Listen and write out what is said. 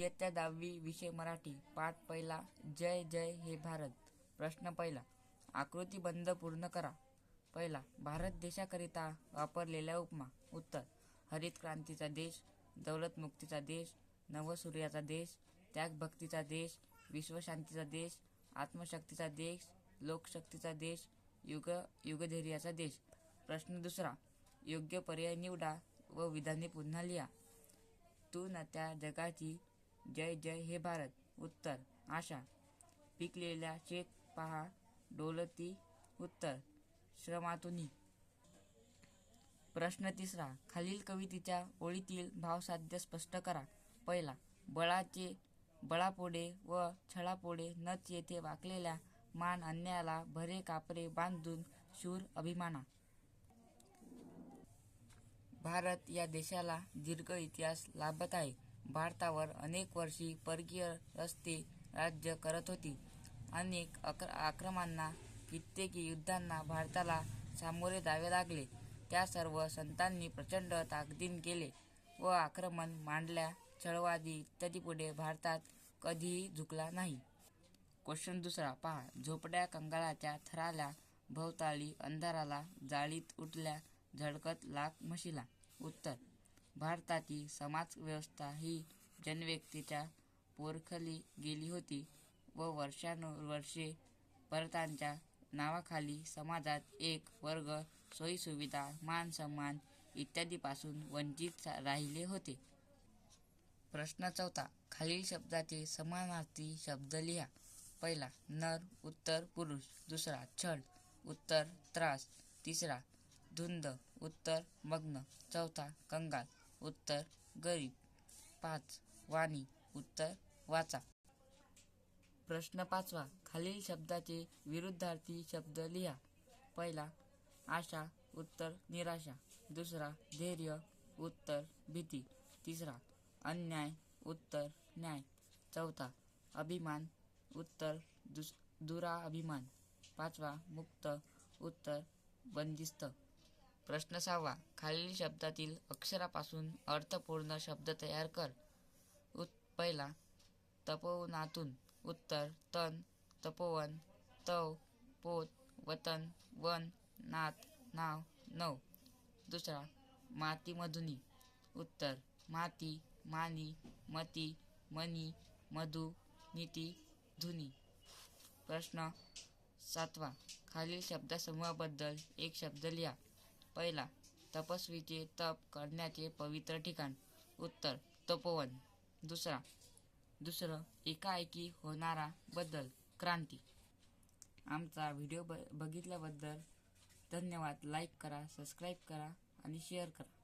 इयत्ता 10वी विषय मराठी पाठ पहिला जय जय हे भारत। प्रश्न पहिला, आकृतीबंध पूर्ण करा। पहिला, भारत देशाकरिता वापरलेल्या उपमा। उत्तर, हरित क्रांतीचा देश, दौलतमुक्तीचा देश, नवसूर्याचा देश, त्यागभक्तीचा देश, विश्वशांतीचा देश, आत्मशक्तीचा देश, लोकशक्तीचा देश, युगधैर्याचा देश। प्रश्न दुसरा, योग्य पर्याय निवडा व विधाने पुन्हा लिहा। तू न त्या जगाची जय जय हे भारत। उत्तर, आशा। पिकलेल्या शेत पहा डोलती। उत्तर, श्रमातुनी। प्रश्न तिसरा, खालील कवितेच्या ओळीतील भावसाध्य स्पष्ट करा। पहिला, बळापोडे व छळापोडे नच येथे वाकलेल्या मान अन्यायाला भरे कापरे बांधून शूर अभिमाना। भारत या देशाला दीर्घ इतिहास लाभत आहे। भारतावर अनेक वर्षी परकीय रस्ते राज्य करत होती। अनेक आक्रमणांना, कित्येक युद्धांना भारताला सामोरे जावे लागले। त्या सर्व संतांनी प्रचंड ताकदीने केले व आक्रमण मांडल्या, छळवादी इत्यादीपुढे भारतात कधीही झुकला नाही। क्वेश्चन दुसरा पहा, झोपड्या कंगाळाच्या थराल्या भोवताली अंधाराला जाळीत उठल्या झळकत लाख म्हशीला। उत्तर, भारताची समाज व्यवस्था ही जनव्यक्तीच्या पोरखली गेली होती व वर्षानुवर्षे परतांच्या नावाखाली समाजात एक वर्ग सोयीसुविधा, मान सन्मान इत्यादीपासून वंचित राहिले होते। प्रश्न चौथा, खालील शब्दाचे समानार्थी शब्द लिहा। पहिला, नर। उत्तर, पुरुष। दुसरा, छळ। उत्तर, त्रास। तिसरा, धुंद। उत्तर, मग्न। चौथा, कंगाल। उत्तर, गरीब। 5. वाणी। उत्तर, वाचा। प्रश्न पाचवा, खालील शब्दाचे विरुद्धार्थी शब्द लिहा। पहिला, आशा। उत्तर, निराशा। दुसरा, धैर्य। उत्तर, भीती। तिसरा, अन्याय। उत्तर, न्याय। चौथा, अभिमान। उत्तर, दुराभिमान। पाचवा, मुक्त। उत्तर, बंदिस्त। प्रश्न सहावा, खालील शब्दातील अक्षरापासून अर्थपूर्ण शब्द तयार कर। पहिला, तपोवनातून। उत्तर, तन। तपोवन, तव, पोत, वतन, वन, नात, नाव, नव। दुसरा, मातीमधुनी। उत्तर, माती, मानी, मती, मनी, मधु, नीती, धुनी। प्रश्न सातवा, खालील शब्दसमूहाबद्दल एक शब्द लिहा। पहिला, तपस्वीचे तप करण्याचे पवित्र ठिकाण। उत्तर, तपोवन। दुसरं, एकाएकी होणारा बदल, क्रांती। आमचा व्हिडिओ बघितल्याबद्दल धन्यवाद। लाईक करा, सबस्क्राईब करा आणि शेअर करा।